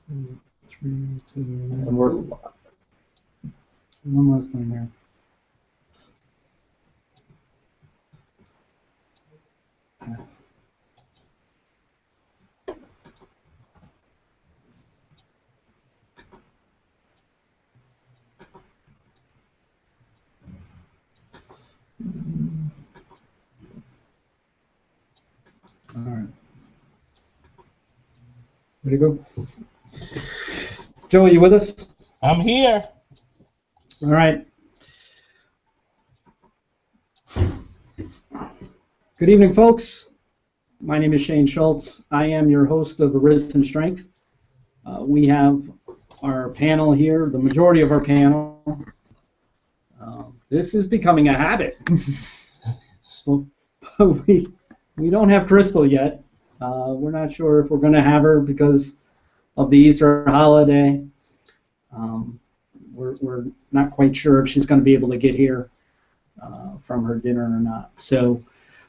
3, 2, And we're one last thing here. All right. Ready to go? Joe, are you with us? I'm here. All right. Good evening, folks. My name is Shane Schultz. I am your host of Arisen Strength. We have our panel here, the majority of our panel. This is becoming a habit. Well, we don't have Crystal yet. We're not sure if we're going to have her because of the Easter holiday. We're not quite sure if she's going to be able to get here from her dinner or not. So,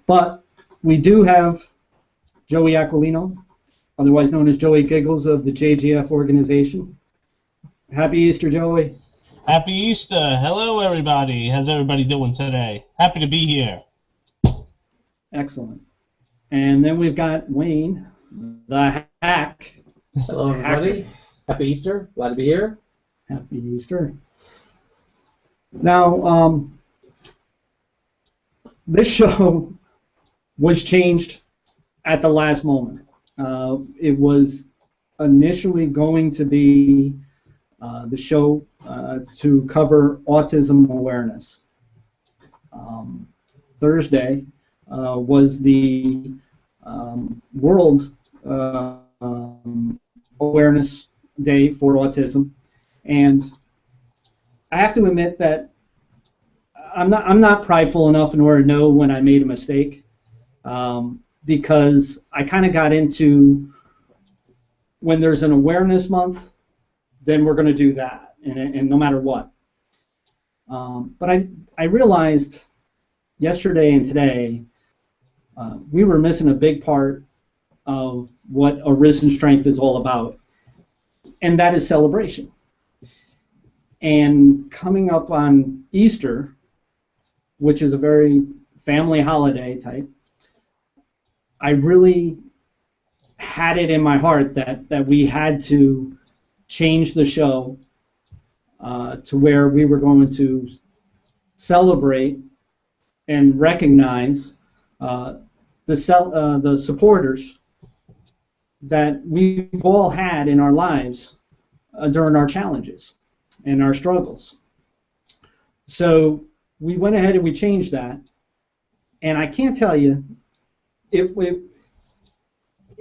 but we do have Joey Aquilino, otherwise known as Joey Giggles of the JGF organization. Happy Easter, Joey. Happy Easter. Hello, everybody. How's everybody doing today? Happy to be here. Excellent. And then we've got Wayne, the hack. Hello, everybody. Hacker. Happy Easter. Glad to be here. Happy Easter. Now, this show was changed at the last moment. It was initially going to be the show to cover autism awareness. Thursday was the World Awareness Day for Autism, and I have to admit that I'm not prideful enough in order to know when I made a mistake, because I kind of got into when there's an awareness month, then we're going to do that, and no matter what. But I realized yesterday and today we were missing a big part of what Arisen Strength is all about, and that is celebration. And coming up on Easter, which is a very family holiday type, I really had it in my heart that we had to change the show to where we were going to celebrate and recognize the supporters that we've all had in our lives during our challenges and our struggles. So we went ahead and we changed that, and I can't tell you,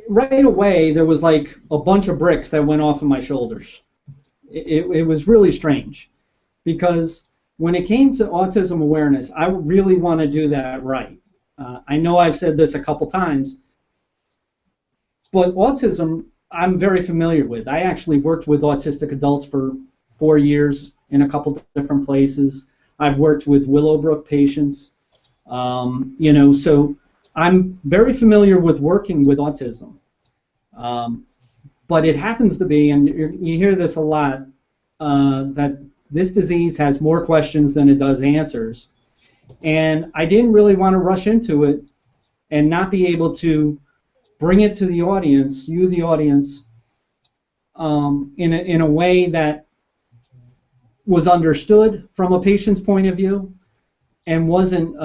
right away there was like a bunch of bricks that went off of my shoulders. It was really strange, because when it came to autism awareness, I really want to do that right. I know I've said this a couple times, but autism I'm very familiar with. I actually worked with autistic adults for 4 years in a couple different places. I've worked with Willowbrook patients, so I'm very familiar with working with autism. But it happens to be, and you hear this a lot, that this disease has more questions than it does answers. And I didn't really want to rush into it and not be able to bring it to the audience, you the audience, in a way that was understood from a patient's point of view and wasn't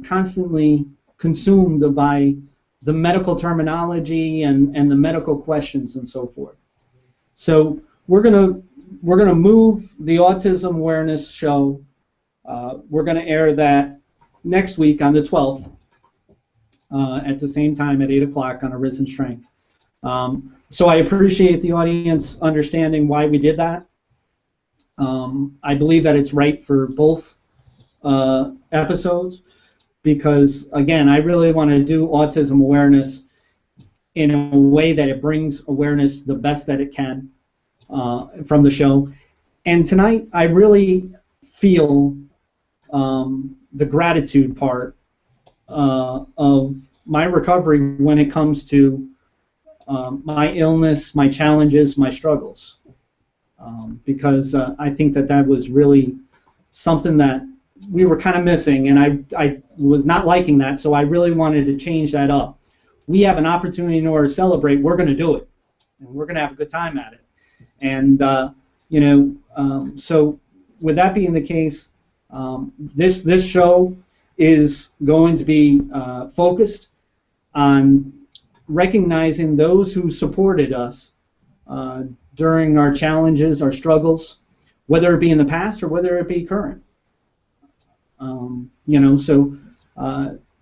constantly consumed by the medical terminology and the medical questions and so forth. So we're gonna move the Autism Awareness Show. We're gonna air that next week on the 12th at the same time at 8 o'clock on Arisen Strength. So I appreciate the audience understanding why we did that. I believe that it's right for both episodes, because again, I really want to do autism awareness in a way that it brings awareness the best that it can from the show. And tonight I really feel the gratitude part of my recovery when it comes to my illness, my challenges, my struggles, because I think that was really something that we were kind of missing, and I was not liking that, so I really wanted to change that up. We have an opportunity in order to celebrate. We're going to do it, and we're going to have a good time at it. And so with that being the case, this show is going to be focused on recognizing those who supported us during our challenges, our struggles, whether it be in the past or whether it be current.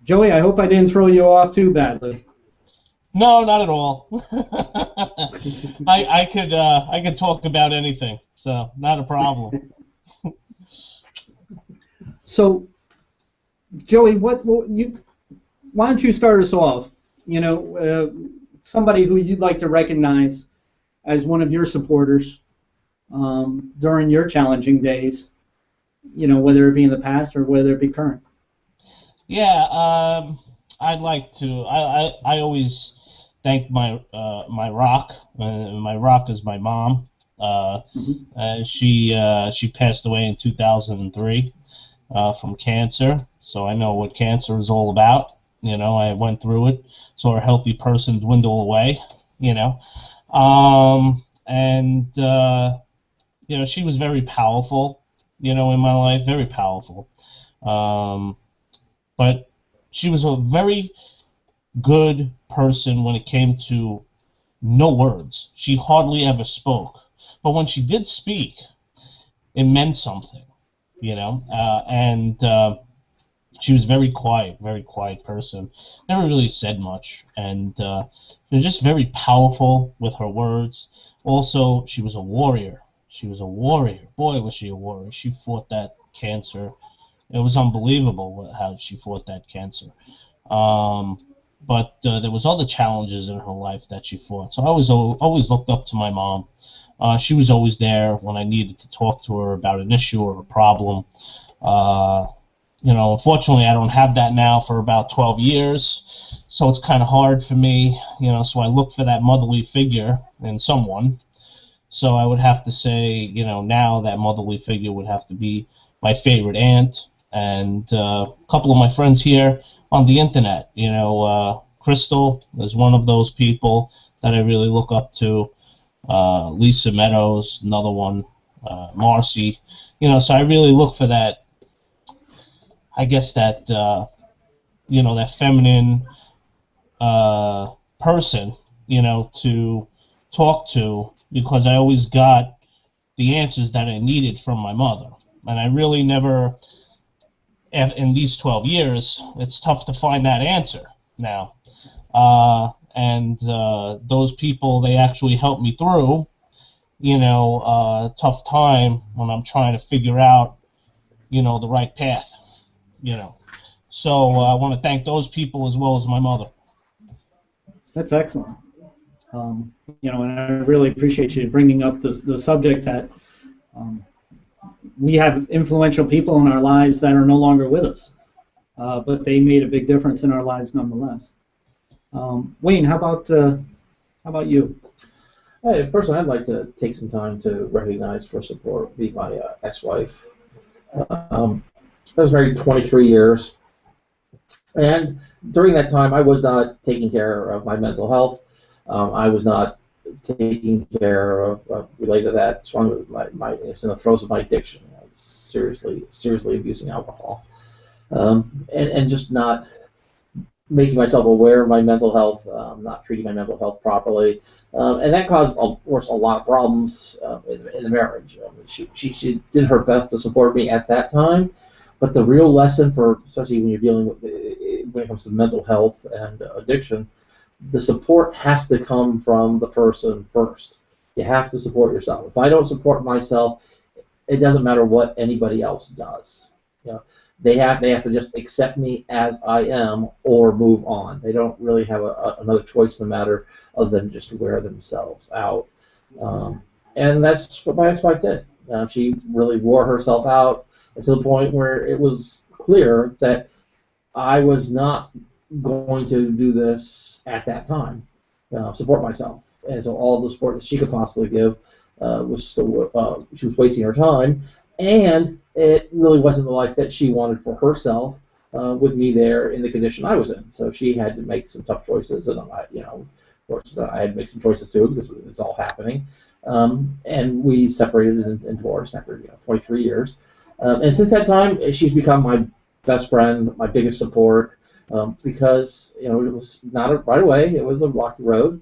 Joey, I hope I didn't throw you off too badly. No, not at all. I could talk about anything, so not a problem. So, Joey, why don't you start us off? Somebody who you'd like to recognize as one of your supporters during your challenging days, whether it be in the past or whether it be current. Yeah, I'd like to. I always thank my rock. My rock is my mom. She passed away in 2003 from cancer. So I know what cancer is all about. I went through it. Saw a healthy person dwindle away. She was very powerful. In my life, very powerful. But she was a very good person when it came to no words. She hardly ever spoke. But when she did speak, it meant something, and she was very quiet person. Never really said much, and just very powerful with her words. Also, she was a warrior. Boy, was she a warrior. She fought that cancer. It was unbelievable how she fought that cancer. But there was other challenges in her life that she fought. So I always looked up to my mom. She was always there when I needed to talk to her about an issue or a problem. Unfortunately, I don't have that now for about 12 years, so it's kind of hard for me. So I look for that motherly figure in someone. So I would have to say, now that motherly figure would have to be my favorite aunt and a couple of my friends here on the internet. Crystal is one of those people that I really look up to. Lisa Meadows, another one. Marcy. So I really look for that. I guess that that feminine person, to talk to, because I always got the answers that I needed from my mother. And I really never, in these 12 years, it's tough to find that answer now. Those people, they actually helped me through, a tough time when I'm trying to figure out, the right path, So I want to thank those people as well as my mother. That's excellent. And I really appreciate you bringing up the subject that we have influential people in our lives that are no longer with us, but they made a big difference in our lives nonetheless. Wayne, how about you? Hey, first, I'd like to take some time to recognize for support be my ex-wife. I was married 23 years, and during that time, I was not taking care of my mental health. I was not taking care of related to that. Strong with it's in the throes of my addiction. I was seriously abusing alcohol, and just not making myself aware of my mental health, not treating my mental health properly, and that caused, of course, a lot of problems in the marriage. She did her best to support me at that time, but the real lesson for, especially when you're dealing with, when it comes to mental health and addiction, the support has to come from the person first. You have to support yourself. If I don't support myself, it doesn't matter what anybody else does. They have to just accept me as I am or move on. They don't really have another choice in the matter other than just to wear themselves out. And that's what my ex-wife did. She really wore herself out to the point where it was clear that I was not going to do this at that time. support myself. And so all the support that she could possibly give was still she was wasting her time, and it really wasn't the life that she wanted for herself with me there in the condition I was in. So she had to make some tough choices, and of course, I had to make some choices too because it's all happening. And we separated and divorced after 23 years. And since that time, she's become my best friend, my biggest support, because it was not right away. It was a rocky road.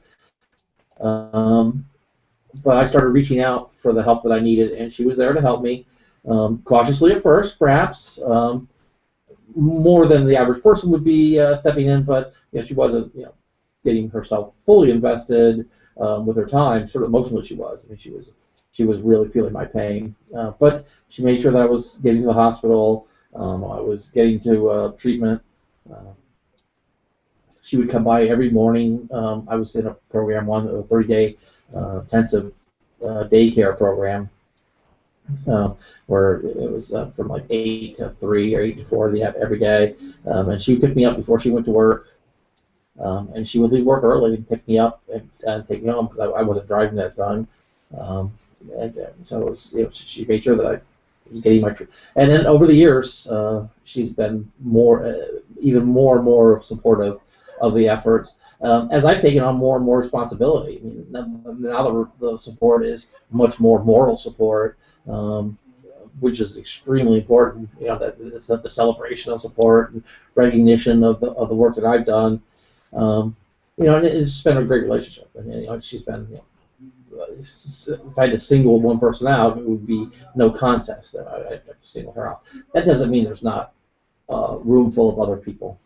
But I started reaching out for the help that I needed, and she was there to help me, cautiously at first, perhaps, more than the average person would be stepping in. But she wasn't, getting herself fully invested with her time. Sort of emotionally, she was. I mean, she was really feeling my pain. But she made sure that I was getting to the hospital. I was getting to treatment. She would come by every morning. I was in a program, a 30-day intensive daycare program, where it was from like 8 to 3 or 8 to 4 every day. And she would pick me up before she went to work. And she would leave work early and pick me up and take me home because I wasn't driving that time. So it was, she made sure that I was getting my treatment. And then over the years, she's been even more and more supportive of the efforts as I've taken on more and more responsibility. I mean, now the support is much more moral support, which is extremely important. That it's the celebration of support and recognition of the work that I've done. And it's been a great relationship. And she's been, if I had to single one person out, it would be no contest. I'd have to single her out. That doesn't mean there's not a room full of other people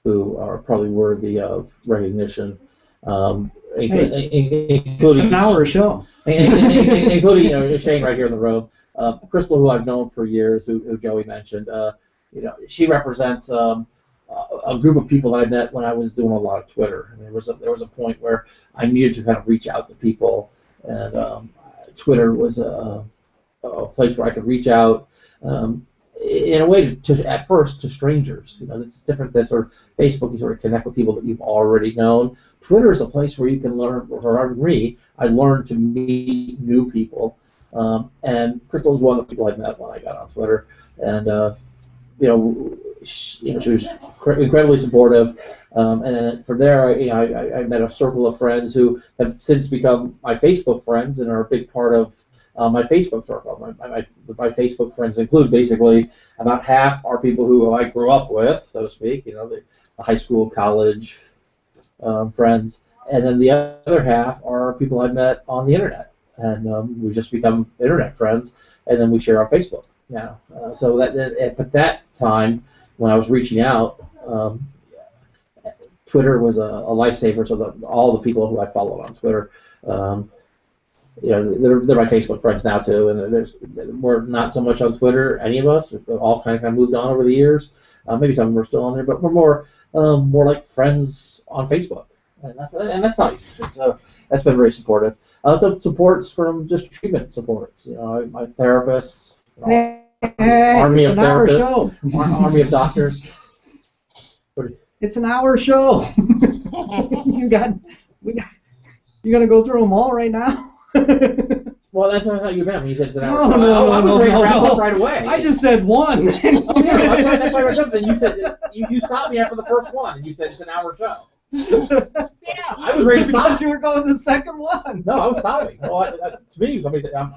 who are probably worthy of recognition, including it's an hour show, including Shane right here in the room, Crystal, who I've known for years, who Joey mentioned. She represents a group of people that I met when I was doing a lot of Twitter. And there was a point where I needed to kind of reach out to people, and Twitter was a place where I could reach out. In a way, at first to strangers. It's different than sort of Facebook. You sort of connect with people that you've already known. Twitter is a place where you can learn. For me, I learned to meet new people. And Crystal was one of the people I met when I got on Twitter. And she was incredibly supportive. And then from there, I met a circle of friends who have since become my Facebook friends and are a big part of my Facebook circle. My Facebook friends include basically about half are people who I grew up with, so to speak, the high school, college friends, and then the other half are people I've met on the internet, and we've just become internet friends, and then we share on Facebook now. So at that time, when I was reaching out, Twitter was a lifesaver. So all the people who I followed on Twitter. They're my Facebook friends now too, and we're not so much on Twitter, any of us. We've all kind of moved on over the years. Maybe some of them are still on there, but we're more like friends on Facebook, and that's nice. That's been very supportive. The supports from just treatment supports. My therapists, army of therapists, army of doctors. It's an hour show. You're gonna go through them all right now. Well, that's what I thought you meant when you said it's an hour show. No, I was ready to wrap up right away. I just said one. Oh, yeah, that's why I wrapped up. Then you said you stopped me after the first one, and you said it's an hour show. Yeah, I was ready to stop. Because you were going the second one. No, I was stopping. Well, to me, somebody said, in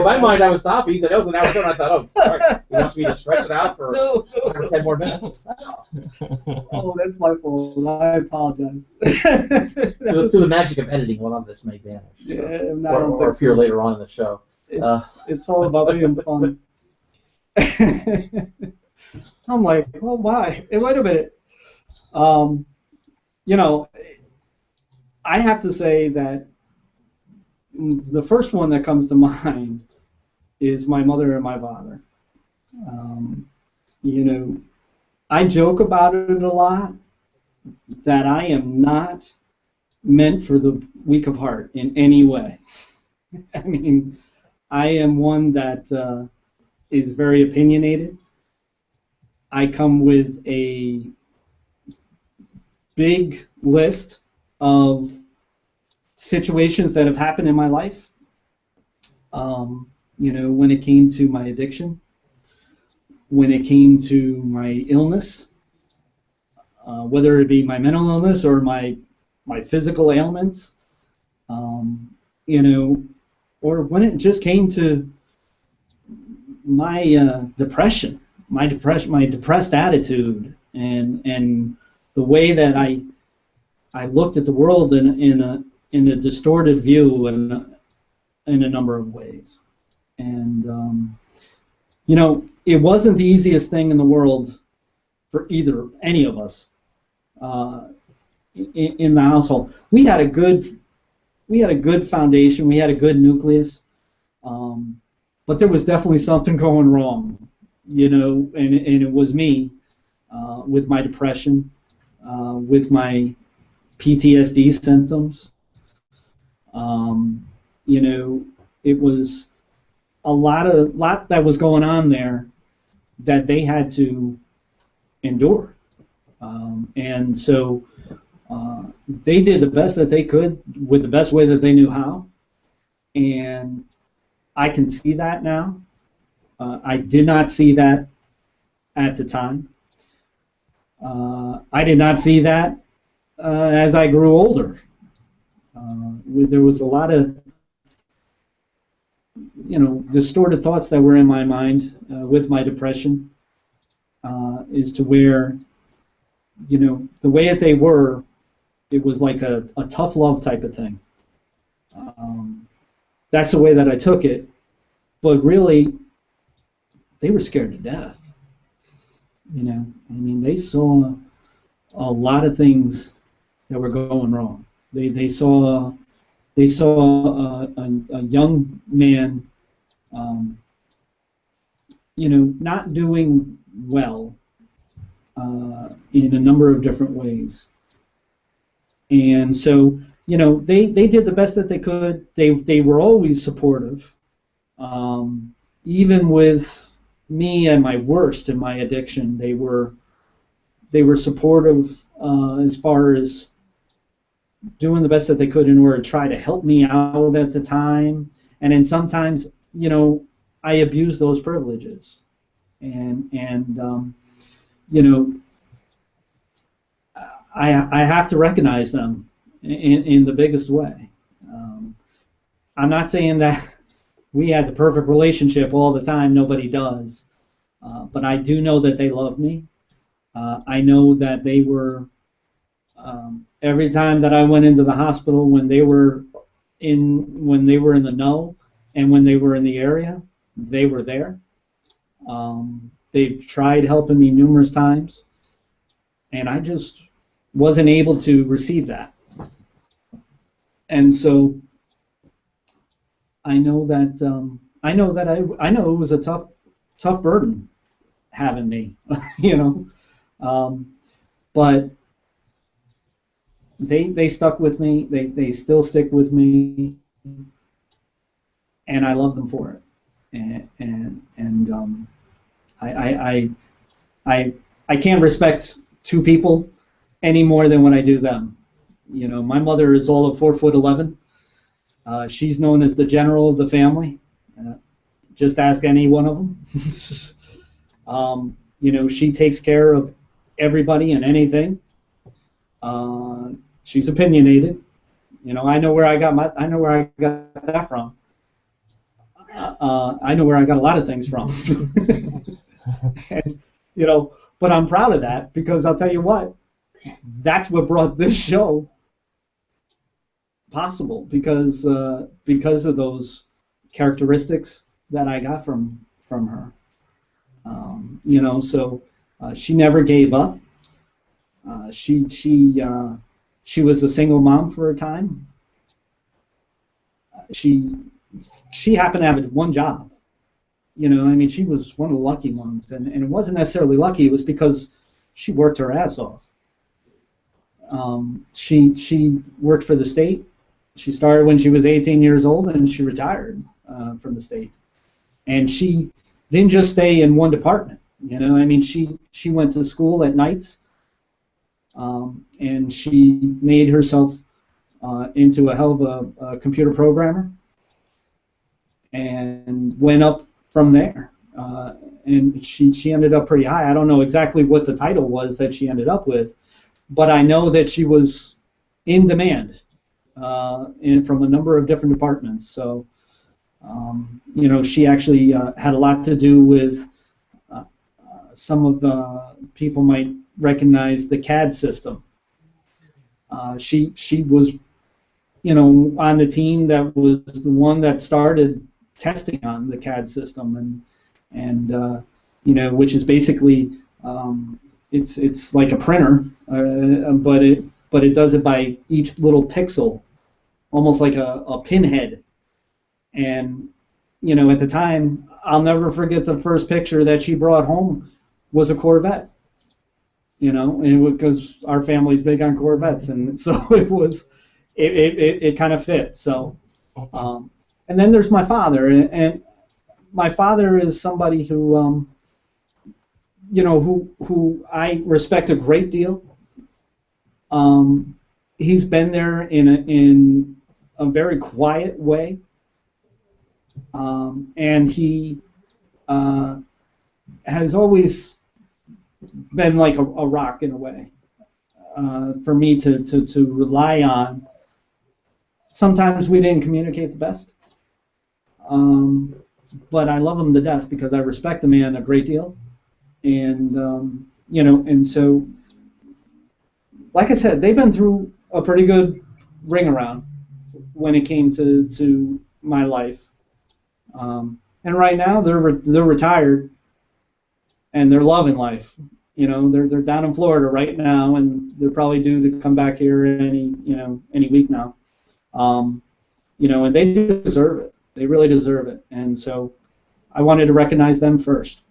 my mind, I was stopping. He said, that was an hour show, and I thought, oh, sorry. He wants me to stretch it out for 10 more minutes. Oh, that's my fault. I apologize. Through the magic of editing, one of this may vanish. Yeah, or appear later on in the show. It's all about being fun. I'm like, oh, why? Hey, wait a minute. I have to say that the first one that comes to mind is my mother and my father. I joke about it a lot, that I am not meant for the weak of heart in any way. I mean, I am one that is very opinionated. I come with a big list of situations that have happened in my life. When it came to my addiction, when it came to my illness, whether it be my mental illness or my physical ailments, or when it just came to my depression, my depressed attitude, and the way that I looked at the world in a distorted view in a number of ways. And it wasn't the easiest thing in the world for any of us in the household. We had a good foundation. We had a good nucleus, but there was definitely something going wrong, and it was me with my depression, with my PTSD symptoms. It was a lot that was going on there that they had to endure, and so they did the best that they could with the best way that they knew how, and I can see that now. I did not see that at the time. I did not see that as I grew older. There was a lot of distorted thoughts that were in my mind with my depression, as to where, the way that they were, it was like a tough love type of thing. That's the way that I took it, but really, they were scared to death. They saw a lot of things that were going wrong. They saw a young man, not doing well in a number of different ways. And so, they did the best that they could. They were always supportive, even with me and my worst in my addiction. They were supportive as far as doing the best that they could in order to try to help me out at the time. And then sometimes, I abused those privileges, and I have to recognize them in the biggest way. I'm not saying that we had the perfect relationship all the time. Nobody does. But I do know that they love me. I know that they were, every time that I went into the hospital, when they were in the know and when they were in the area, they were there. They've tried helping me numerous times, and I just wasn't able to receive that. And so I know that it was a tough burden having me, but they stuck with me. They still stick with me, and I love them for it. And I can't respect two people any more than when I do them. My mother is all of 4'11". She's known as the general of the family. Just ask any one of them. She takes care of everybody and anything. She's opinionated. I know where I got that from. I know where I got a lot of things from. And, but I'm proud of that, because I'll tell you what, that's what brought this show possible, because of those characteristics that I got from her. So she never gave up. She was a single mom for a time. She happened to have one job. She was one of the lucky ones, and it wasn't necessarily lucky. It was because she worked her ass off. She worked for the state. She started when she was 18 years old, and she retired from the state. And she didn't just stay in one department. She went to school at nights, and she made herself into a hell of a computer programmer, and went up from there. And she ended up pretty high. I don't know exactly what the title was that she ended up with, but I know that she was in demand from a number of different departments. So, she actually had a lot to do with some of the people might recognize the CAD system. She was, on the team that was the one that started testing on the CAD system, and which is basically it's like a printer, but it does it by each little pixel, almost like a pinhead. And at the time, I'll never forget the first picture that she brought home was a Corvette. And because our family's big on Corvettes, and so it kind of fit. So, and then there's my father, and my father is somebody who, who I respect a great deal. He's been there in a very quiet way, and he has always been like a rock in a way for me to rely on. Sometimes we didn't communicate the best, but I love him to death because I respect the man a great deal, and and so, like I said, they've been through a pretty good ring around when it came to my life, and right now they're retired and they're loving life. They're down in Florida right now, and they're probably due to come back here any week now. And they deserve it. They really deserve it. And so I wanted to recognize them first.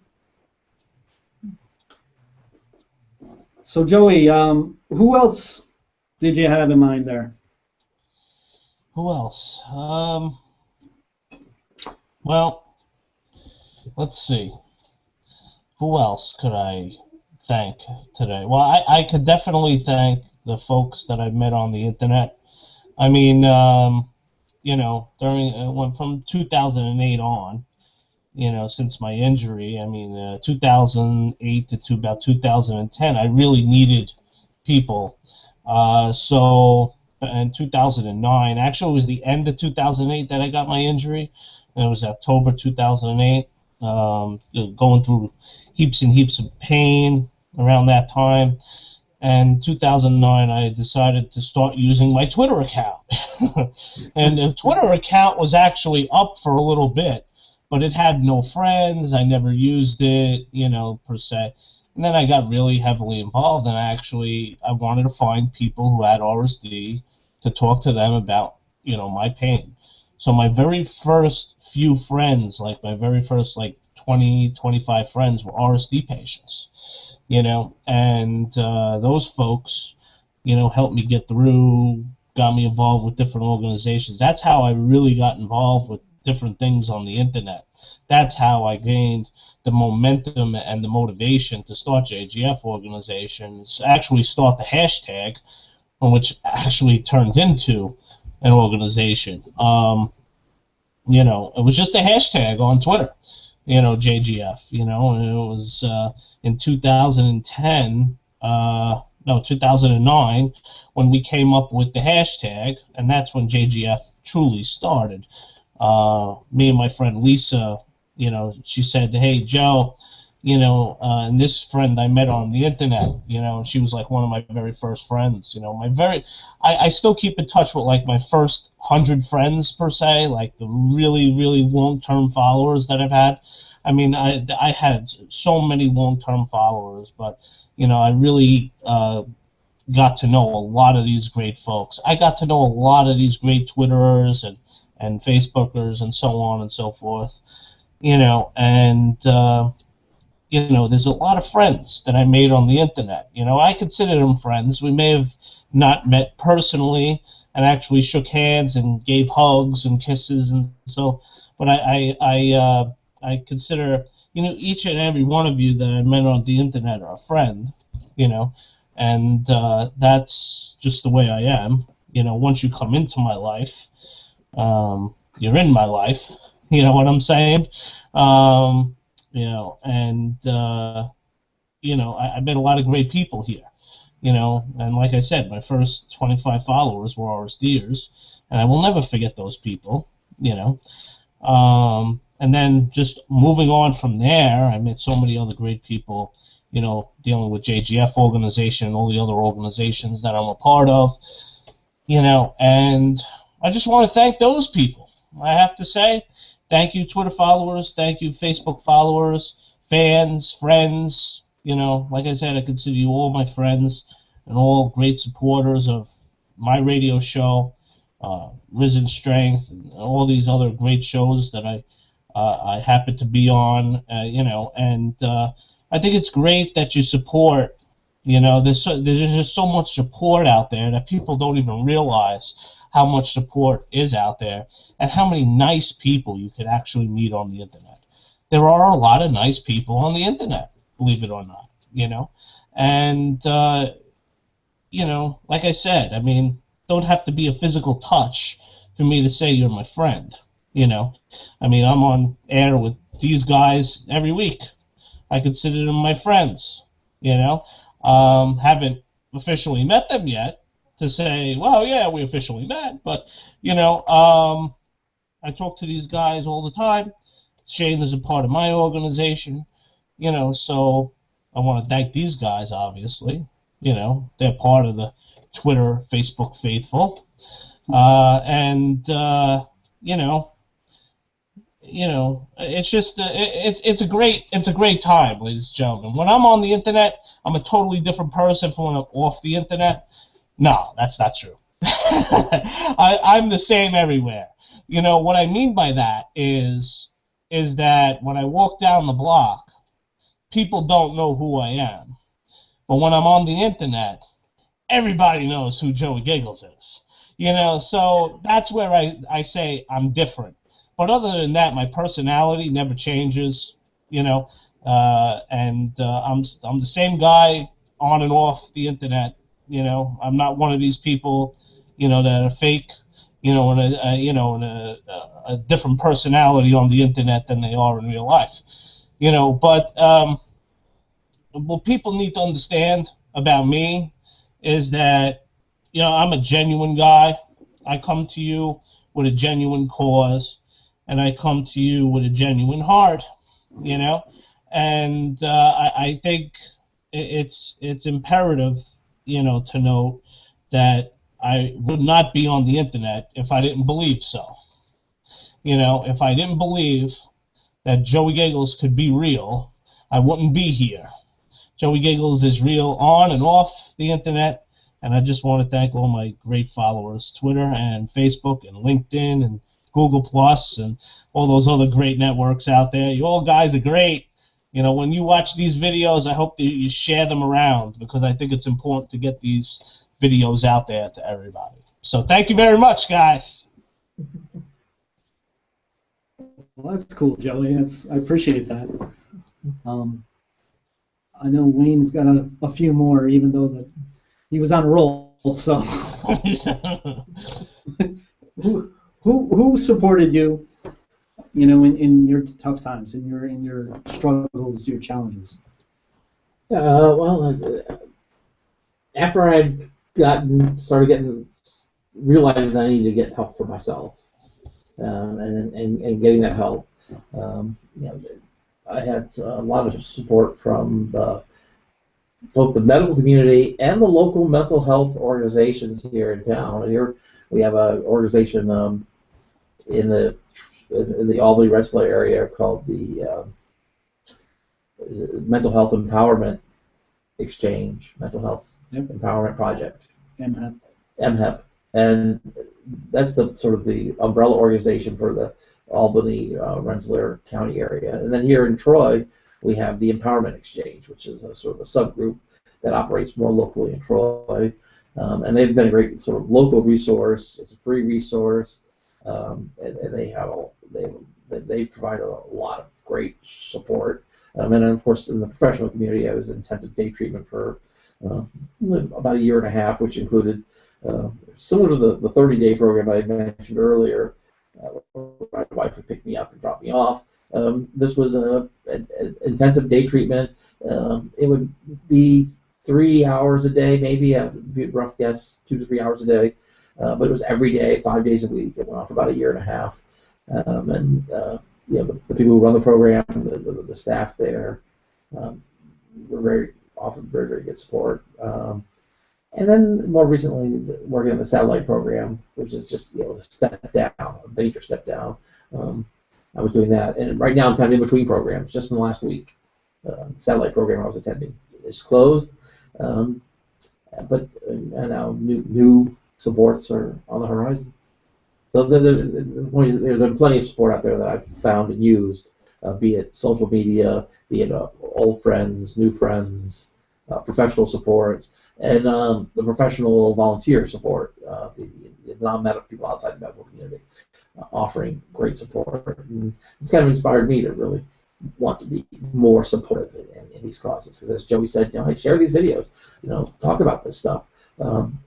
So Joey, who else did you have in mind there? Who else? Well, let's see. Who else could I thank today? Well, I could definitely thank the folks that I met on the internet. I mean, during from 2008 on, since my injury, I mean, 2008 to about 2010, I really needed people. So in 2009, actually it was the end of 2008 that I got my injury. And it was October 2008. Going through heaps and heaps of pain around that time. And 2009, I decided to start using my Twitter account. And the Twitter account was actually up for a little bit, but it had no friends. I never used it, per se. And then I got really heavily involved, and I wanted to find people who had RSD to talk to them about, my pain. So my very first few friends, like my very first 20, 25 friends were RSD patients, and those folks, helped me get through, got me involved with different organizations. That's how I really got involved with different things on the internet. That's how I gained the momentum and the motivation to start JGF organizations, actually start the hashtag, which actually turned into an organization. It was just a hashtag on Twitter, JGF, and it was in 2010, 2009, when we came up with the hashtag, and that's when JGF truly started. Me and my friend Lisa, she said, "Hey, Joe, and this friend I met on the internet, and she was like one of my very first friends, I still keep in touch with my first 100 friends per se, like the really, really long-term followers that I've had. I mean, I had so many long-term followers, but, I really got to know a lot of these great folks. I got to know a lot of these great Twitterers and Facebookers and so on and so forth, and there's a lot of friends that I made on the internet. I consider them friends. We may have not met personally and actually shook hands and gave hugs and kisses and so, but I consider each and every one of you that I met on the internet are a friend, and that's just the way I am, once you come into my life, you're in my life. You know what I'm saying? And I met a lot of great people here. And like I said, my first 25 followers were RSDers, and I will never forget those people. And then just moving on from there, I met so many other great people. Dealing with JGF organization and all the other organizations that I'm a part of. And I just want to thank those people. I have to say, thank you, Twitter followers. Thank you, Facebook followers, fans, friends. Like I said, I consider you all my friends and all great supporters of my radio show, Arisen Strength, and all these other great shows that I happen to be on. And I think it's great that you support. There's just so much support out there that people don't even realize how much support is out there and how many nice people you can actually meet on the internet. There are a lot of nice people on the internet, believe it or not. And like I said, don't have to be a physical touch for me to say you're my friend. I'm on air with these guys every week. I consider them my friends. Haven't officially met them yet to say, well, yeah, we officially met, but I talk to these guys all the time. Shane is a part of my organization, so I want to thank these guys, obviously. They're part of the Twitter, Facebook faithful. It's just it's a great time, ladies and gentlemen. When I'm on the internet, I'm a totally different person from when I'm off the internet. No, that's not true. I'm the same everywhere. What I mean by that is that when I walk down the block, people don't know who I am. But when I'm on the internet, everybody knows who Joey Giggles is. So that's where I say I'm different. But other than that, my personality never changes, and I'm the same guy on and off the internet. I'm not one of these people, that are fake, and a different personality on the internet than they are in real life. But what people need to understand about me is that, I'm a genuine guy. I come to you with a genuine cause, and I come to you with a genuine heart, and I think it's imperative, to note that I would not be on the internet if I didn't believe so. If I didn't believe that Joey Giggles could be real, I wouldn't be here. Joey Giggles is real on and off the internet, and I just want to thank all my great followers, Twitter and Facebook and LinkedIn and Google Plus and all those other great networks out there. You all guys are great. When you watch these videos, I hope that you share them around, because I think it's important to get these videos out there to everybody. So thank you very much, guys. Well, that's cool, Joey. I appreciate that. I know Wayne's got a few more, even though that he was on a roll. So, who supported you, in your tough times, in your struggles, your challenges? Well, after I'd realizing that I needed to get help for myself, and getting that help, I had a lot of support from both the medical community and the local mental health organizations here in town. And here we have an organization in the Albany Rensselaer area called the Mental Health Empowerment Exchange, Mental Health Empowerment Project, MHEP, and that's the sort of the umbrella organization for the Albany, Rensselaer County area. And then here in Troy, we have the Empowerment Exchange, which is a sort of a subgroup that operates more locally in Troy. And they've been a great sort of local resource. It's a free resource, and they provide a lot of great support. And then, of course, in the professional community, I was in intensive day treatment for about a year and a half, which included Similar to the 30-day program I mentioned earlier, my wife would pick me up and drop me off. This was an intensive day treatment. It would be 3 hours a day, maybe a rough guess, 2 to 3 hours a day. But it was every day, 5 days a week. It went on for about a year and a half. The people who run the program, the staff there, were often very, very good support. And then more recently, working on the satellite program, which is just a step down, a major step down. I was doing that, and right now I'm kind of in between programs. Just in the last week, the satellite program I was attending is closed, but now new supports are on the horizon. So there's been plenty of support out there that I've found and used, be it social media, be it old friends, new friends, professional supports, and the professional volunteer support, the non-medical people outside the medical community, offering great support. And it's kind of inspired me to really want to be more supportive in these causes. Because as Joey said, hey, share these videos, talk about this stuff.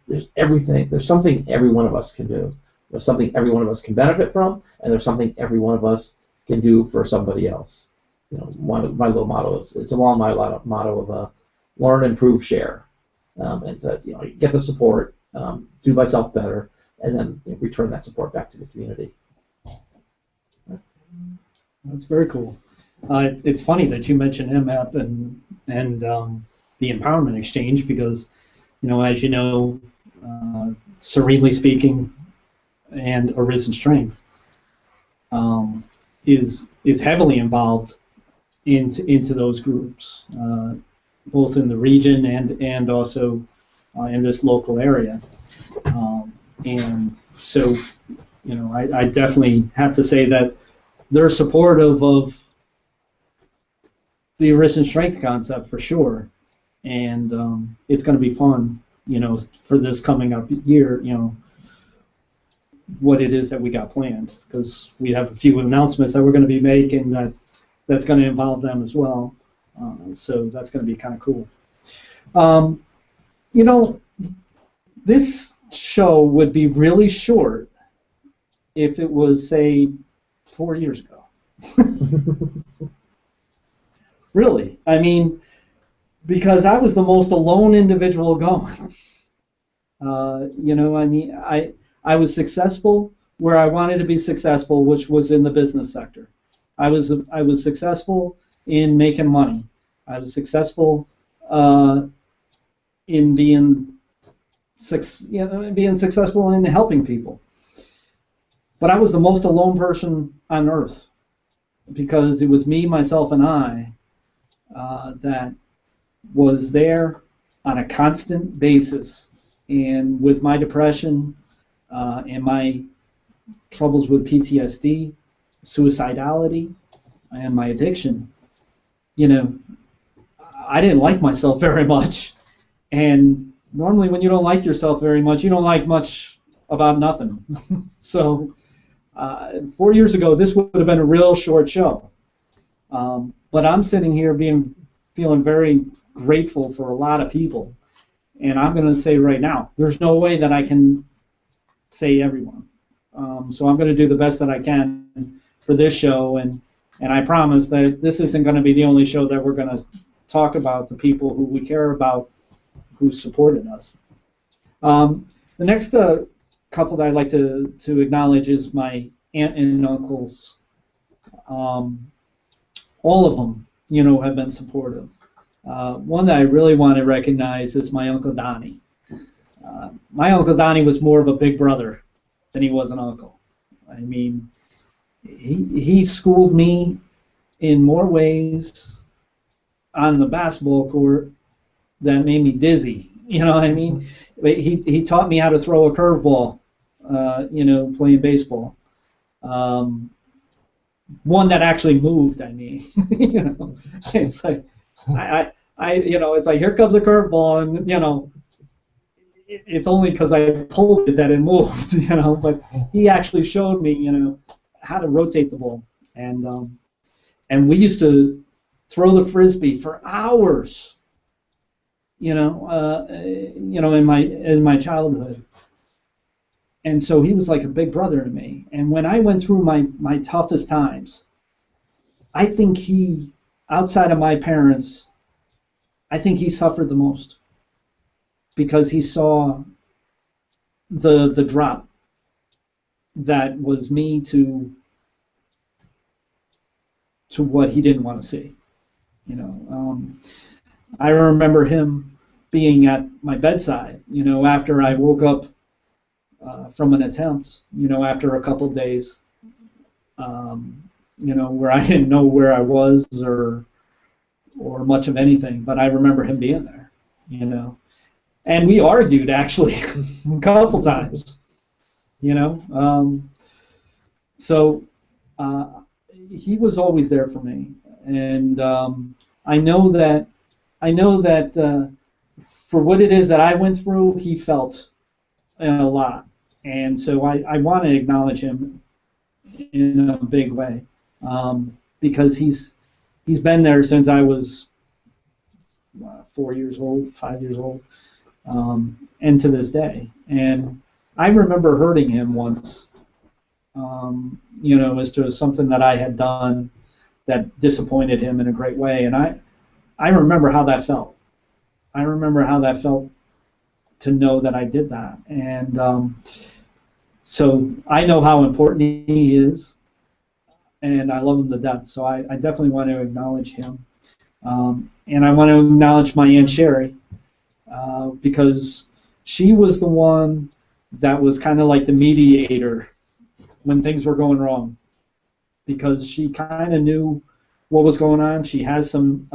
There's something every one of us can do. There's something every one of us can benefit from, and there's something every one of us can do for somebody else. My little motto it's along my motto of learn, improve, share. And so get the support, do myself better, and then return that support back to the community. That's very cool. It's funny that you mentioned MAP and the Empowerment Exchange because, as you know, Serenely Speaking and Arisen Strength is heavily involved into those groups, both in the region and also in this local area. And so, I definitely have to say that they're supportive of the Arisen Strength concept for sure, and it's going to be fun, for this coming up year, what it is that we got planned, because we have a few announcements that we're going to be making that's going to involve them as well. So that's going to be kind of cool. This show would be really short if it was, say, 4 years ago. Really. I mean, because I was the most alone individual going. I was successful where I wanted to be successful, which was in the business sector. I was successful in making money. I was successful in being successful in helping people. But I was the most alone person on earth because it was me, myself, and I that was there on a constant basis. And with my depression and my troubles with PTSD, suicidality, and my addiction, I didn't like myself very much. And normally when you don't like yourself very much, you don't like much about nothing. So 4 years ago, this would have been a real short show. But I'm sitting here feeling very grateful for a lot of people. And I'm going to say right now, there's no way that I can say everyone. So I'm going to do the best that I can for this show, and I promise that this isn't going to be the only show that we're going to talk about the people who we care about, who supported us. The next couple that I'd like to acknowledge is my aunt and uncles. All of them, have been supportive. One that I really want to recognize is my Uncle Donnie. My Uncle Donnie was more of a big brother than he was an uncle. I mean, he schooled me in more ways on the basketball court that made me dizzy. You know what I mean? He taught me how to throw a curveball, playing baseball. One that actually moved, I mean. It's like, it's like, here comes a curveball, and, it's only because I pulled it that it moved, but he actually showed me, how to rotate the ball. And we used to throw the Frisbee for hours in my childhood. And so he was like a big brother to me. And when I went through my toughest times, I think he, outside of my parents, I think he suffered the most because he saw the drop that was me to what he didn't want to see. I remember him being at my bedside, after I woke up from an attempt, after a couple of days, where I didn't know where I was or much of anything, but I remember him being there, and we argued actually a couple times, so he was always there for me, and I know that for what it is that I went through, he felt a lot, and so I want to acknowledge him in a big way, because he's been there since I was 4 years old, 5 years old, and to this day. And I remember hurting him once, as to something that I had done that disappointed him in a great way, and I remember how that felt. I remember how that felt to know that I did that, and so I know how important he is, and I love him to death. So I definitely want to acknowledge him, and I want to acknowledge my Aunt Sherry, because she was the one that was kind of like the mediator when things were going wrong, because she kind of knew what was going on. She has some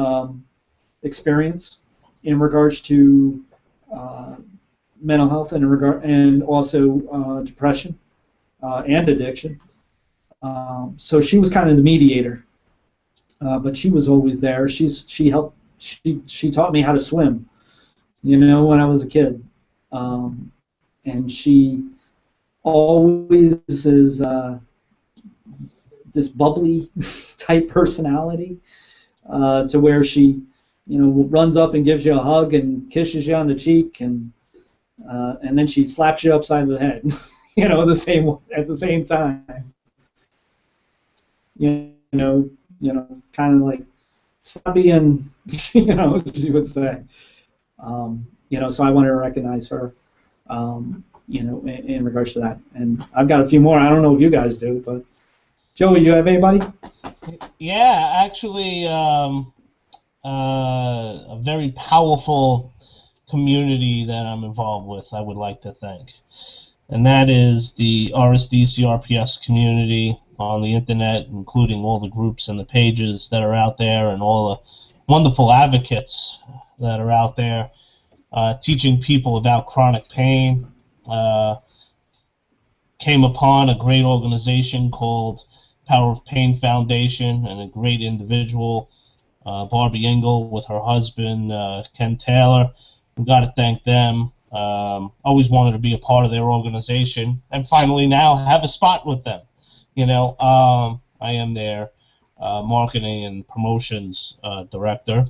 experience in regards to mental health and also depression and addiction. So she was kind of the mediator, but she was always there. She helped. She taught me how to swim, when I was a kid, and she always is this bubbly type personality, to where she, runs up and gives you a hug and kisses you on the cheek, and then she slaps you upside the head, at the same time. Kind of like, stop being, she would say. So I want to recognize her, in regards to that. And I've got a few more. I don't know if you guys do, but Joey, you have anybody? Yeah, actually, a very powerful community that I'm involved with, I would like to thank. And that is the RSD CRPS community on the internet, including all the groups and the pages that are out there, and all the wonderful advocates that are out there teaching people about chronic pain. Came upon a great organization called Power of Pain Foundation, and a great individual, Barbie Engel, with her husband, Ken Taylor. We've got to thank them. Always wanted to be a part of their organization, and finally now have a spot with them. I am their marketing and promotions director.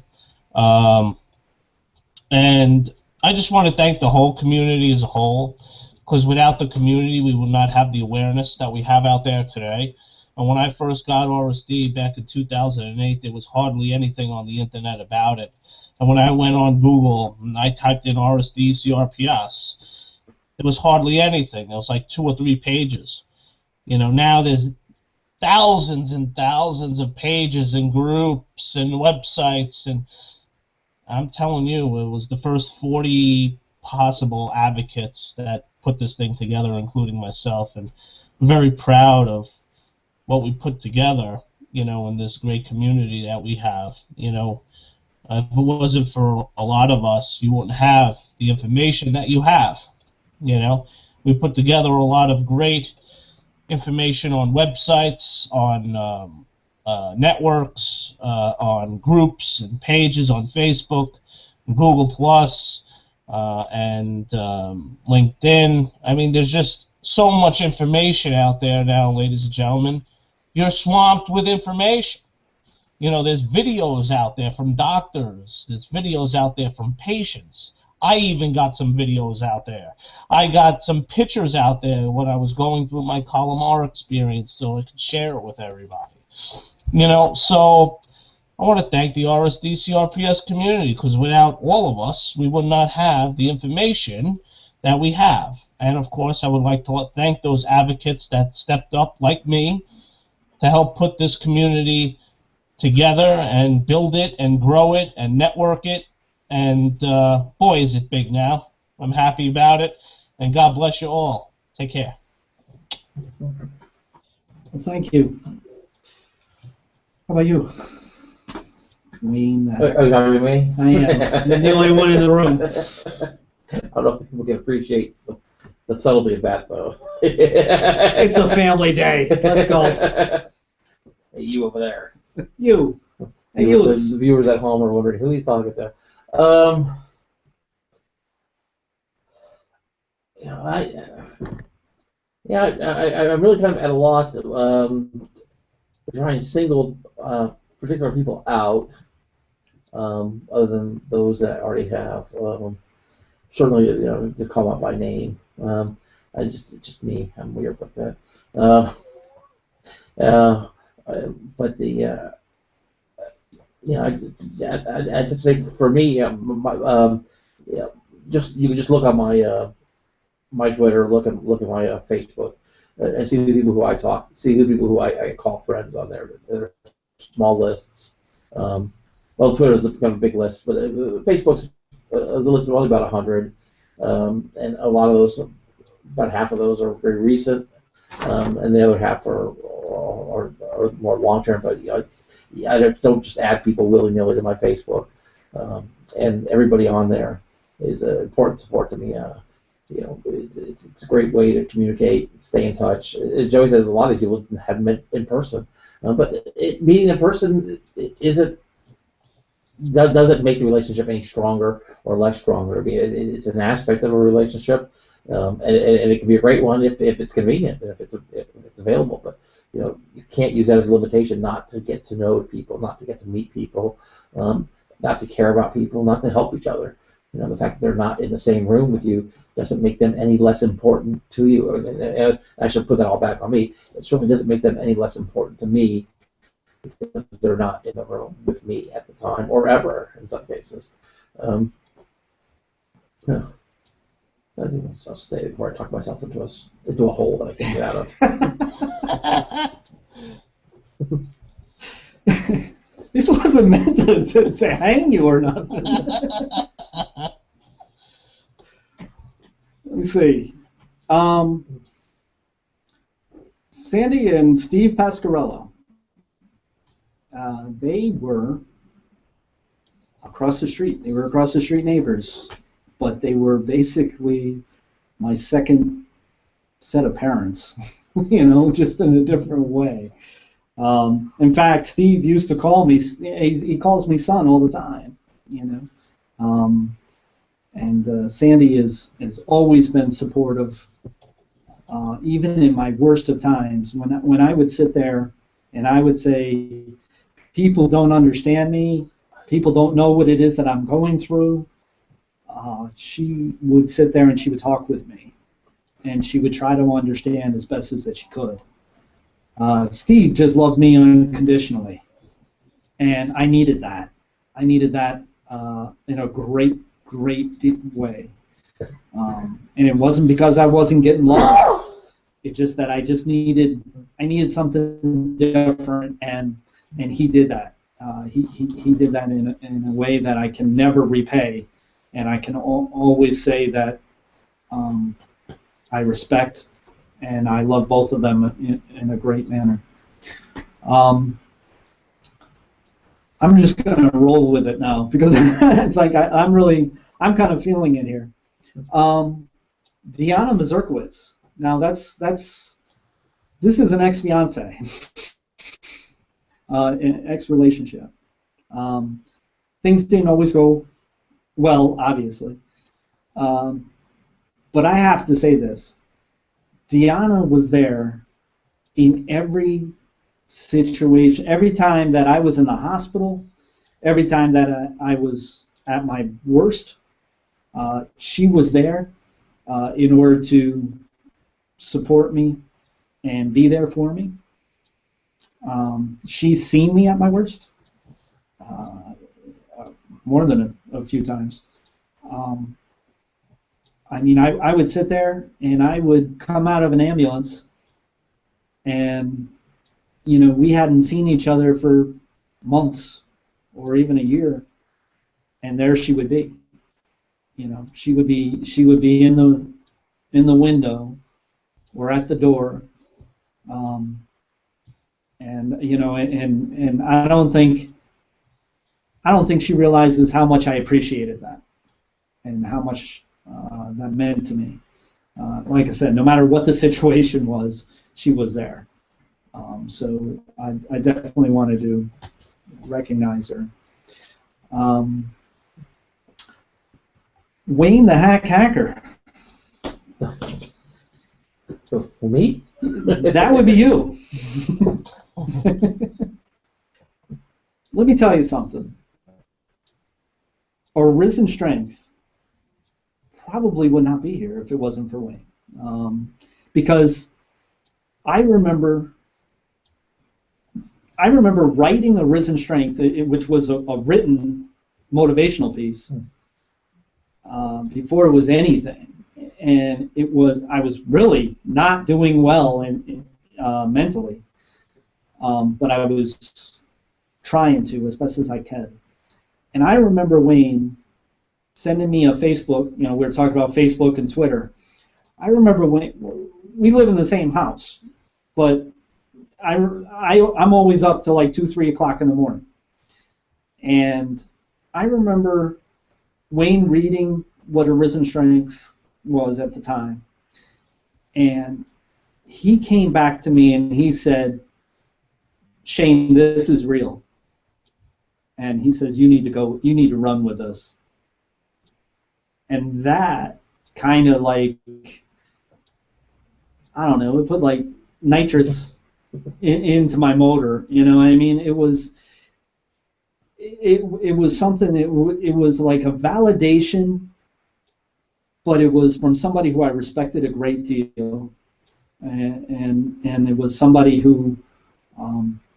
And I just want to thank the whole community as a whole, because without the community, we would not have the awareness that we have out there today. And when I first got RSD back in 2008, there was hardly anything on the internet about it. And when I went on Google and I typed in RSD CRPS, there was hardly anything. There was like 2 or 3 pages. Now there's thousands and thousands of pages and groups and websites, and I'm telling you, it was the first 40 possible advocates that put this thing together, including myself, and I'm very proud of what we put together, in this great community that we have. If it wasn't for a lot of us, you wouldn't have the information that you have. We put together a lot of great information on websites, on networks, on groups and pages on Facebook, Google Plus, and LinkedIn. I mean, there's just so much information out there now, ladies and gentlemen. You're swamped with information. You know, there's videos out there from doctors. There's videos out there from patients. I even got some videos out there. I got some pictures out there when I was going through my Colomar experience so I could share it with everybody. You know, so I want to thank the RSDCRPS community, because without all of us, we would not have the information that we have. And of course, I would like to thank those advocates that stepped up, like me, to help put this community together and build it and grow it and network it. And boy, is it big now. I'm happy about it. And God bless you all. Take care. Well, thank you. How about you? Wayne. Are you talking to me? I am. You're the only one in the room. I don't know if people can appreciate the subtlety of that, though. It's a family day. Let's go. Hey, you over there. You. Hey, you. The viewers at home are wondering who he's talking to. You know, I'm really kind of at a loss to try and single particular people out, other than those that I already have. Certainly, you know, to call out by name. It's just me. I'm weird like that. But the you know, I just say for me, yeah, just you can just look on my my Twitter, look at my Facebook, and see the people who I talk, see the people who I call friends on there. They're small lists. Well, Twitter has become a big list, but Facebook's is a list of only about 100, and a lot of those, about half of those are very recent, and the other half are more long term. But you know, I don't just add people willy nilly to my Facebook, and everybody on there is important support to me. You know, it's a great way to communicate, stay in touch. As Joey says, a lot of these people haven't met in person, but meeting in person doesn't make the relationship any stronger or less stronger. I mean, it's an aspect of a relationship, and it can be a great one if it's convenient and if it's available. But you know, you can't use that as a limitation not to get to know people, not to get to meet people, not to care about people, not to help each other. You know, the fact that they're not in the same room with you doesn't make them any less important to you. And I should put that all back on me. It certainly doesn't make them any less important to me because they're not in the room with me at the time or ever in some cases. Yeah. I think I'll stay before I talk myself into a hole that I can't get out of. This wasn't meant to hang you or nothing. Let me see. Sandy and Steve Pasquarello. They were across the street. They were across the street neighbors, but they were basically my second set of parents, you know, just in a different way. In fact, Steve used to call me, he calls me son all the time, you know. And Sandy has always been supportive, even in my worst of times. When I would sit there and I would say, people don't understand me, people don't know what it is that I'm going through, she would sit there and she would talk with me. And she would try to understand as best as that she could. Steve just loved me unconditionally. And I needed that. I needed that in a great deep way. And it wasn't because I wasn't getting love. It's just that I needed something different, and he did that. He did that in a way that I can never repay, and I can always say that I respect and I love both of them in a great manner. I'm just going to roll with it now because it's like I'm kind of feeling it here. Deanna Mazurkowitz. Now this is an ex-fiance, an ex-relationship. Things didn't always go well, obviously. But I have to say this. Deanna was there in every situation, every time that I was in the hospital, every time that I was at my worst, she was there in order to support me and be there for me. She's seen me at my worst more than a few times. I mean, I would sit there and I would come out of an ambulance and, you know, we hadn't seen each other for months or even a year, and there she would be. You know, she would be in the window or at the door, and you know, and I don't think she realizes how much I appreciated that and how much that meant to me. Like I said, no matter what the situation was, she was there. So I definitely wanted to recognize her. Wayne the Hacker. For me? That would be you. Let me tell you something. Arisen Strength probably would not be here if it wasn't for Wayne. Because I remember writing Arisen Strength, which was a written motivational piece, before it was anything. And I was really not doing well mentally, but I was trying to as best as I can. And I remember Wayne sending me a Facebook, you know, we were talking about Facebook and Twitter. I remember we live in the same house, but I'm always up till like 2, 3 o'clock in the morning. And I remember Wayne reading what Arisen Strength was at the time. And he came back to me and he said, Shane, this is real. And he says, you need to run with this. And that kind of like, I don't know, it put like nitrous into my motor, you know what I mean? It was something, it was like a validation, but it was from somebody who I respected a great deal, and it was somebody who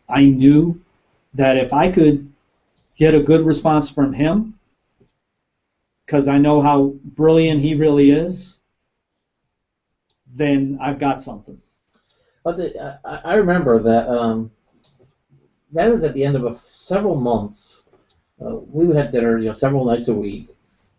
I knew that if I could get a good response from him, because I know how brilliant he really is, then I've got something. But I remember that that was at the end of several months. We would have dinner, you know, several nights a week,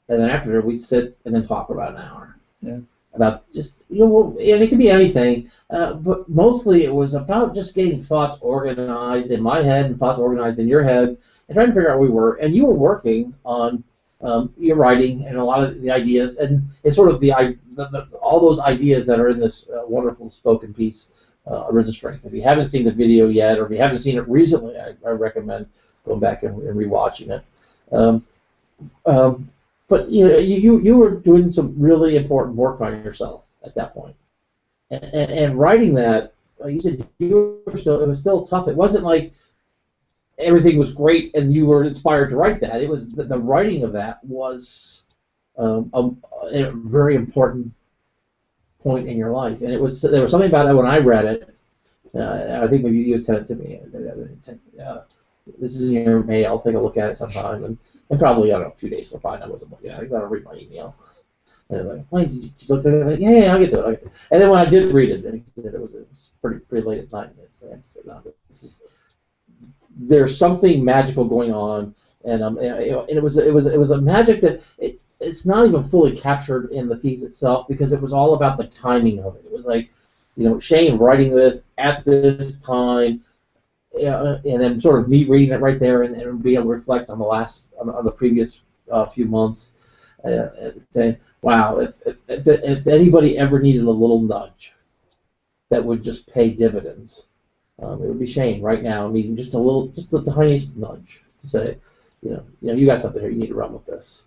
and then after we'd sit and then talk for about an hour. Yeah. About just, you know, and it could be anything, but mostly it was about just getting thoughts organized in my head and thoughts organized in your head, and trying to figure out where we were. And you were working on your writing and a lot of the ideas, and it's sort of all those ideas that are in this wonderful spoken piece, Arisen Strength. If you haven't seen the video yet, or if you haven't seen it recently, I recommend going back and rewatching it. But you know, you were doing some really important work on yourself at that point, and writing that, you said it was still tough. It wasn't like everything was great and you were inspired to write that. It was the writing of that was a very important point in your life, and there was something about it when I read it. I think maybe you had sent it to me. This is in your mail. Take a look at it sometime, and probably, I don't know, a few days go by and I wasn't looking at it because I don't read my email. And I was like, why did you look at it? Like, yeah, I'll get to it. And then when I did read it, it was pretty late at night. And I said, no, there's something magical going on, and it was a magic that it's not even fully captured in the piece itself, because it was all about the timing of it. It was like, you know, Shane writing this at this time. And then sort of me reading it right there and being able to reflect on the previous few months, saying, wow, if anybody ever needed a little nudge that would just pay dividends, it would be Shane right now, needing just the tiniest nudge to say, you know, you got something here, you need to run with this.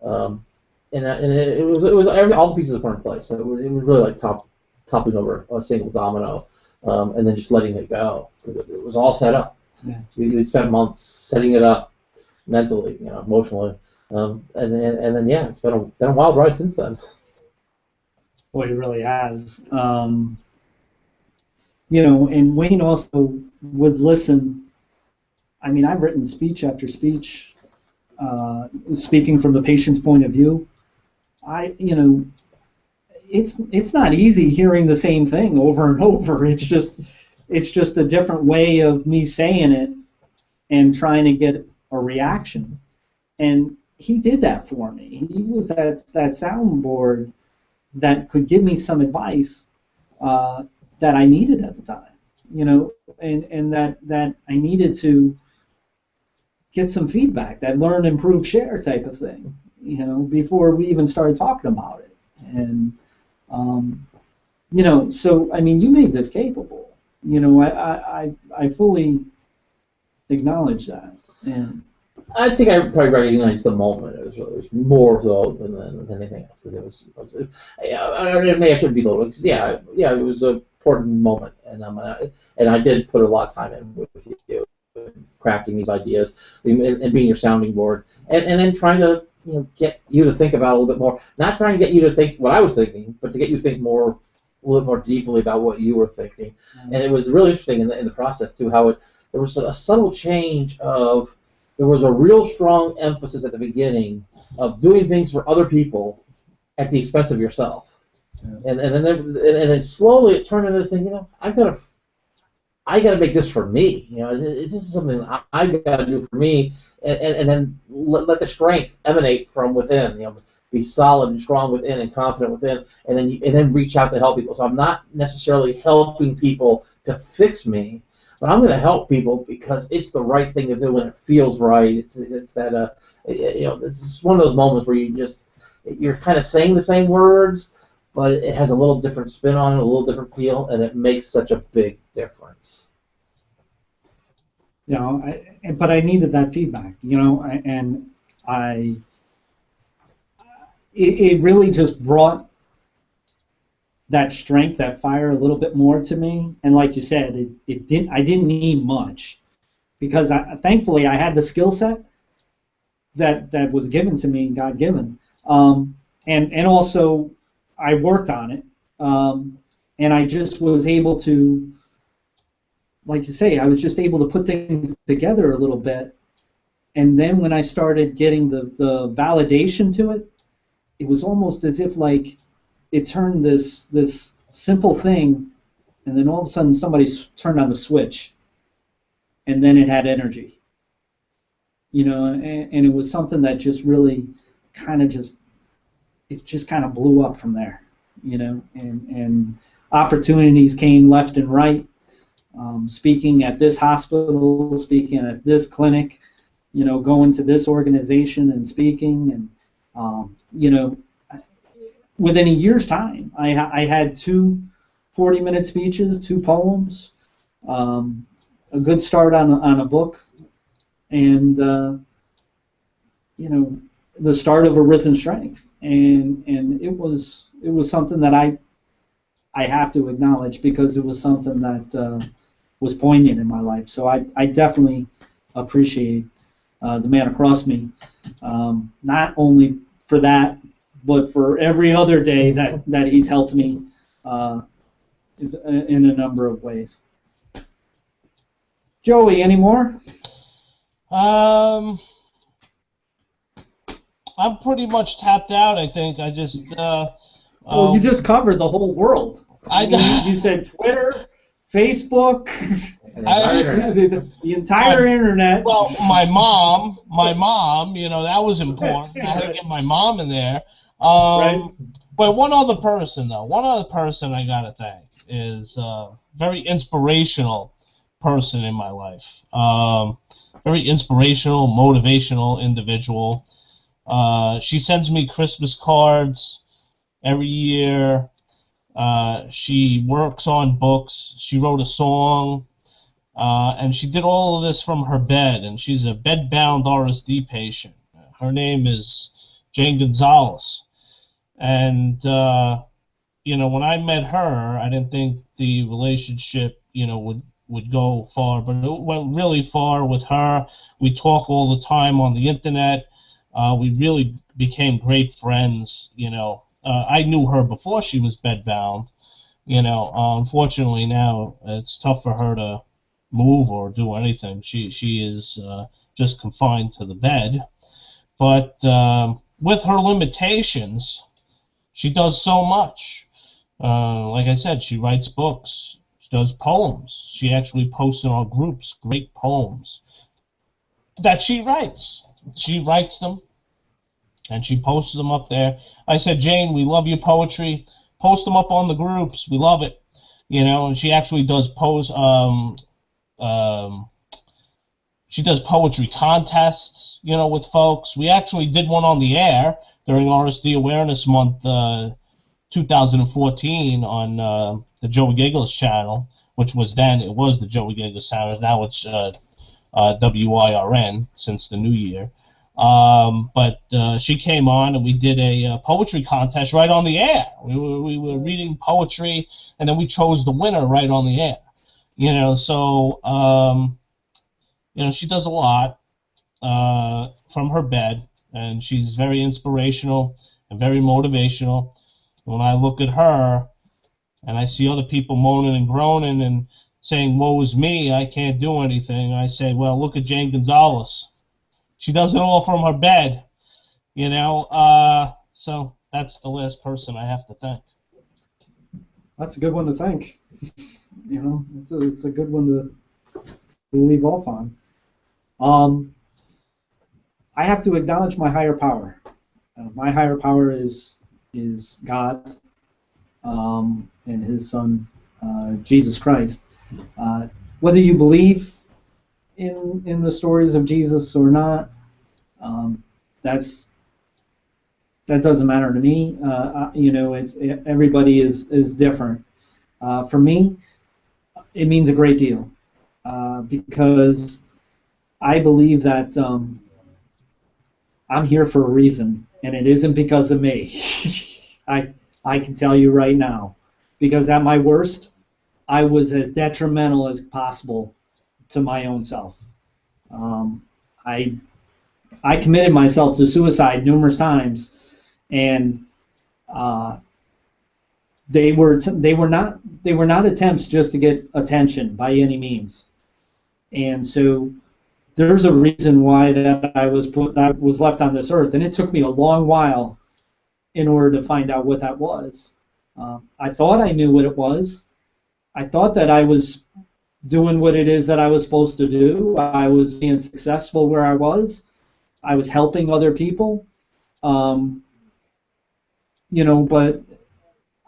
And it was all the pieces were in place. So it was really like topping over a single domino. and then just letting it go because it was all set up. Yeah. We'd spent months setting it up mentally, emotionally, and then yeah, it's been a wild ride since then. Boy, it really has. And Wayne also would listen. I mean, I've written speech after speech, speaking from the patient's point of view. It's not easy hearing the same thing over and over. It's just a different way of me saying it and trying to get a reaction. And he did that for me. He was that soundboard that could give me some advice that I needed at the time, and that I needed to get some feedback, that learn, improve, share type of thing, before we even started talking about it. And so I mean, you made this capable. I fully acknowledge that. And I think I probably recognized the moment. It was more so than anything else because it was maybe I shouldn't be low. Yeah, it was an important moment, and I did put a lot of time in with you, crafting these ideas and being your sounding board, and then trying to get you to think about it a little bit more. Not trying to get you to think what I was thinking, but to get you to think a little bit more deeply about what you were thinking. And it was really interesting in the process too how there was a subtle change of. There was a real strong emphasis at the beginning of doing things for other people at the expense of yourself, and then slowly it turned into this thing. I gotta make this for me. This is something I gotta do for me, and then let the strength emanate from within. Be solid and strong within and confident within, and then reach out to help people. So I'm not necessarily helping people to fix me. But I'm going to help people because it's the right thing to do and it feels right. It's that this is one of those moments where you're kind of saying the same words, but it has a little different spin on it, a little different feel, and it makes such a big difference. But I needed that feedback, it really just brought that strength, that fire, a little bit more to me. And like you said, I didn't need much because thankfully I had the skill set that was given to me, God given, and also I worked on it, and I just was able to, like you say, I was just able to put things together a little bit. And then when I started getting the validation to it, it was almost as if like it turned this simple thing, and then all of a sudden somebody turned on the switch, and then it had energy. And it was something that just really kind of just kind of blew up from there. And opportunities came left and right. Speaking at this hospital, speaking at this clinic, going to this organization and speaking, and within a year's time, I had 2 40-minute speeches, 2 poems, a good start on a book, and the start of Arisen Strength, and it was something that I have to acknowledge because it was something that was poignant in my life. So I definitely appreciate the man across me, not only for that, but for every other day that he's helped me in a number of ways. Joey, any more? I'm pretty much tapped out. I think I just. Well, you just covered the whole world. You said Twitter, Facebook, the entire internet. Well, my mom, that was important. I had to get my mom in there. Right. But one other person I gotta thank is a very inspirational person in my life. Very inspirational, motivational individual. She sends me Christmas cards every year. She works on books. She wrote a song, and she did all of this from her bed. And she's a bed-bound RSD patient. Her name is Jane Gonzalez. And when I met her, I didn't think the relationship, would go far, but it went really far with her. We talk all the time on the internet. We really became great friends. I knew her before she was bedbound. Unfortunately now it's tough for her to move or do anything. She is just confined to the bed. But with her limitations, she does so much. Like I said, she writes books. She does poems. She actually posts in our groups great poems that she writes. She writes them and she posts them up there. I said, Jane, we love your poetry. Post them up on the groups. We love it. And she actually does um, she does poetry contests, with folks. We actually did one on the air during RSD Awareness Month 2014 on the Joey Giggles channel, which was then, it was the Joey Giggles channel. Now it's WIRN since the new year. But she came on and we did a poetry contest right on the air. We were reading poetry and then we chose the winner right on the air. So she does a lot from her bed, and she's very inspirational and very motivational. When I look at her and I see other people moaning and groaning and saying, woe is me, I can't do anything, I say, well, look at Jane Gonzalez. She does it all from her bed, so that's the last person I have to thank. That's a good one to thank. It's a good one to leave off on. I have to acknowledge my higher power. My higher power is God and His Son, Jesus Christ. Whether you believe in the stories of Jesus or not, that doesn't matter to me. Everybody is different. For me, it means a great deal because I believe that I'm here for a reason, and it isn't because of me. I can tell you right now, because at my worst, I was as detrimental as possible to my own self. I committed myself to suicide numerous times, and they were not attempts just to get attention by any means. And so there's a reason why that I was left on this earth, and it took me a long while in order to find out what that was. I thought I knew what it was. I thought that I was doing what it is that I was supposed to do. I was being successful where I was. I was helping other people. But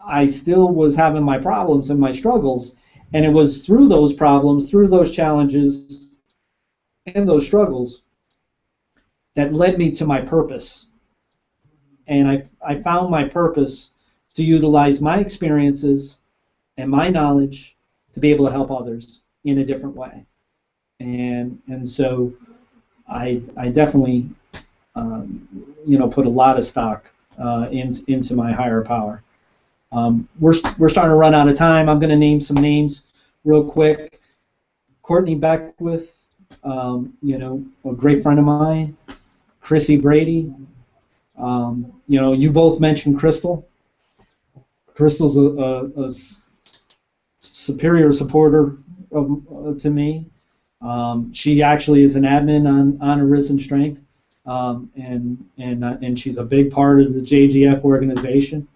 I still was having my problems and my struggles, and it was through those problems, through those challenges, and those struggles that led me to my purpose. And I found my purpose to utilize my experiences and my knowledge to be able to help others in a different way. And so I definitely put a lot of stock into my higher power. We're starting to run out of time. I'm going to name some names real quick. Courtney Beckwith, a great friend of mine. Chrissy Brady. You both mentioned Crystal. Crystal's a superior supporter to me. She actually is an admin on Arisen Strength, and she's a big part of the JGF organization.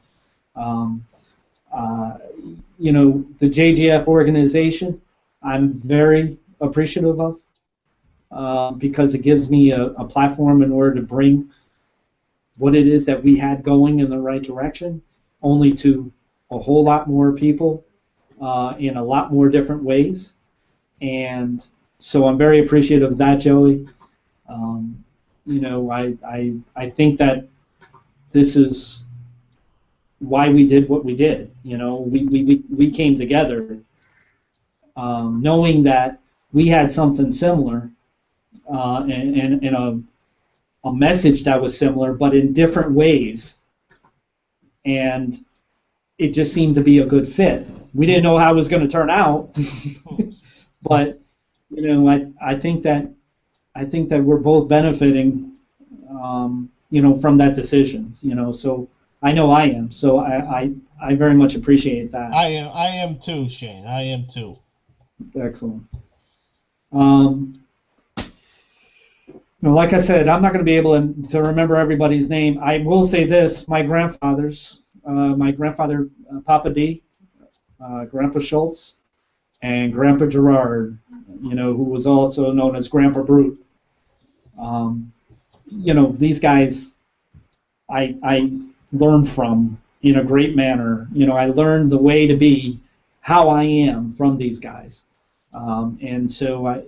The JGF organization, I'm very appreciative of because it gives me a platform in order to bring what it is that we had going in the right direction, only to a whole lot more people in a lot more different ways. And so I'm very appreciative of that, Joey. I think that this is why we did what we did. We came together knowing that we had something similar and a message that was similar, but in different ways. And it just seemed to be a good fit. We didn't know how it was going to turn out, but I think that we're both benefiting, from that decision. So I know I am. So I very much appreciate that. I am too, Shane. I am too. Excellent. Like I said, I'm not going to be able to remember everybody's name. I will say this: my grandfather, Papa D, Grandpa Schultz, and Grandpa Gerard, who was also known as Grandpa Brute. These guys, I learned from in a great manner. I learned the way to be how I am from these guys, and so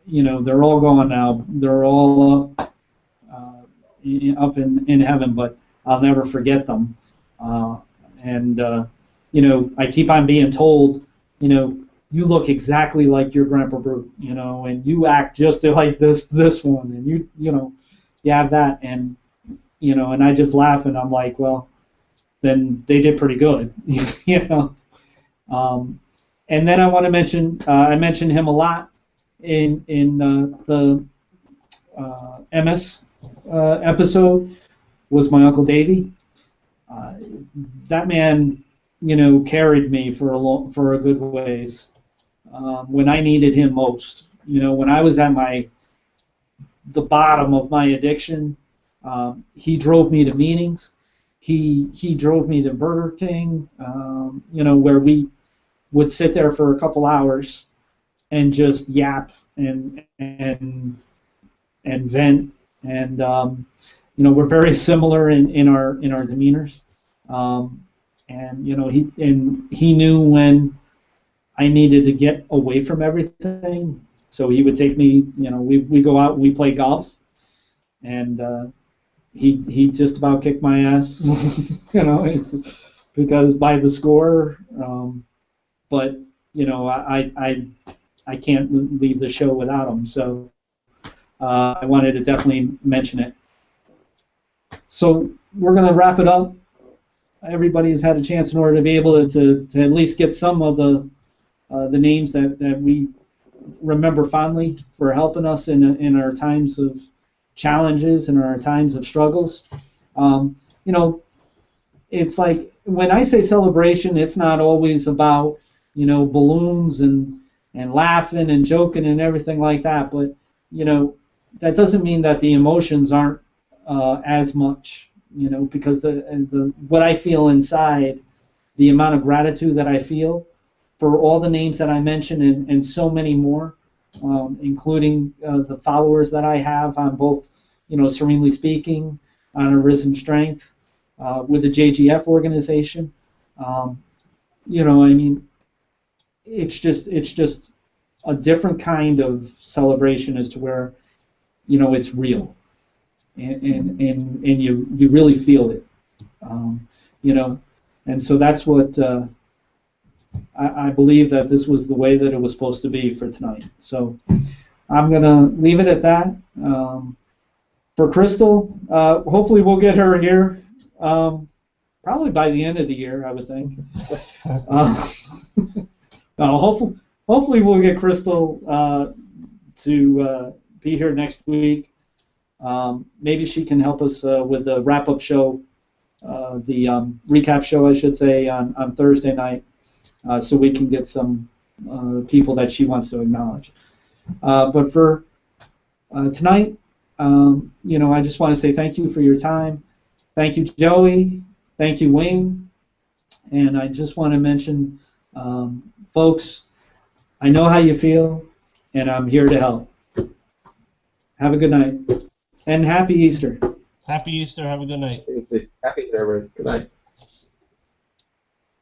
they're all gone now. They're all up in heaven, but I'll never forget them. I keep on being told, you look exactly like your Grandpa Brute, and you act just like this one, and you have that, and and I just laugh, and I'm like, well, then they did pretty good, And then I want to mention, I mentioned him a lot in the MS episode, was my Uncle Davy. That man, carried me for a good ways when I needed him most. When I was at the bottom of my addiction, he drove me to meetings. He drove me to Burger King, where we would sit there for a couple hours and just yap and vent, and we're very similar in our demeanors, and he knew when I needed to get away from everything, so he would take me. We go out and we play golf, and he just about kicked my ass. It's because by the score, but I can't leave the show without him, so I wanted to definitely mention it. So we're going to wrap it up. Everybody's had a chance in order to be able to at least get some of the names that we remember fondly for helping us in our times of challenges and our times of struggles. It's like when I say celebration, it's not always about balloons and laughing and joking and everything like that, but that doesn't mean that the emotions aren't as much, because the what I feel inside, the amount of gratitude that I feel for all the names that I mentioned and so many more, including the followers that I have on both, Serenely Speaking, on Arisen Strength, with the JGF organization. It's just a different kind of celebration as to where, it's real, and you really feel it, and so that's what I believe that this was the way that it was supposed to be for tonight. So I'm gonna leave it at that. For Crystal, hopefully we'll get her here, probably by the end of the year, I would think. Hopefully we'll get Crystal to be here next week. Maybe she can help us with the wrap-up show, the recap show, I should say, on Thursday night, so we can get some people that she wants to acknowledge. But for tonight, I just want to say thank you for your time. Thank you, Joey. Thank you, Wayne. And I just want to mention, folks, I know how you feel, and I'm here to help. Have a good night, and happy Easter. Happy Easter. Have a good night. Happy Easter, everyone. Good night.